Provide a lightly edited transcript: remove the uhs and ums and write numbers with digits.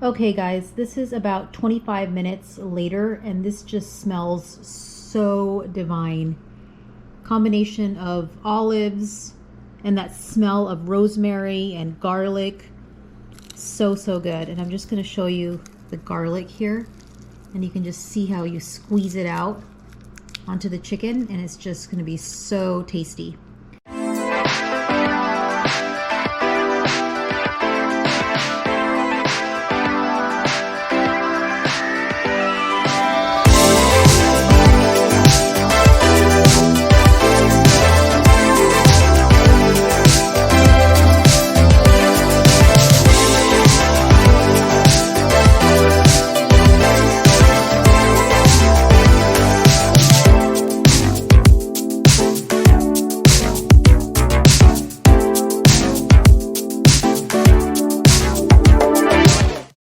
Okay guys, this is about 25 minutes later and this just smells so divine. Combination of olives and that smell of rosemary and garlic. So good. And I'm just going to show you the garlic here. And you can just see how you squeeze it out onto the chicken and it's just going to be so tasty.